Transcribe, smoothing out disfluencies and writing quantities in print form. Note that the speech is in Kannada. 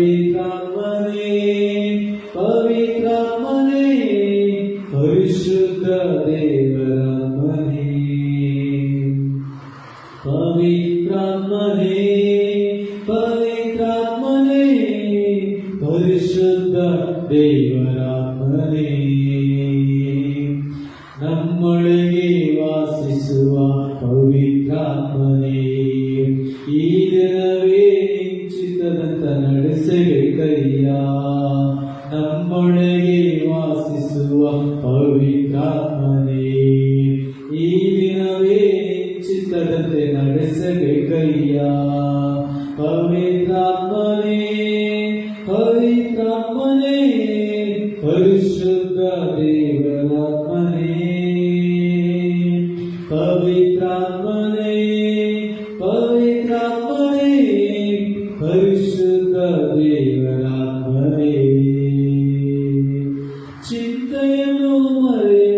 ಪವಿತ್ರಾತ್ಮನೇ ಪವಿತ್ರಾತ್ಮನೇ ಪರಿಶುದ್ಧ ದೇವರಾತ್ಮನೇ ಪವಿತ್ರಾತ್ಮನೇ ಪವಿತ್ರಾತ್ಮನೇ ಪರಿಶುದ್ಧ ದೇವರಾತ್ಮನೇ ನಮ್ಮೊಳಗೆ ವಾಸಿಸುವ ಪವಿತ್ರಾತ್ಮನೇ ಈ ದಿನವೇ ನಿಶ್ಚಿತದಂತ ನಡೆಸಬೇಕಯ್ಯ ನಮ್ಮೊಳಗೆ ವಾಸಿಸುವ ಪವಿತ್ರಾತ್ಮನೇ ಈ ದಿನವೇ ನಿಶ್ಚಿತದಂತೆ ನಡೆಸಬೇಕಯ್ಯ ಪವಿತ್ರಾತ್ಮನೇ ಪವಿತ್ರಾತ್ಮನೇ ಪರಿಶುದ್ಧ ದೇವರಾತ್ಮನೇ ಪವಿತ್ರಾತ್ಮನೇ ಪವಿತ್ರಾತ್ಮನೇ ಪರಿಶುದ್ಧ ದೇವರಾತ್ಮನೇ ಚಿಂತೆಯನ್ನು ಮರೆಯ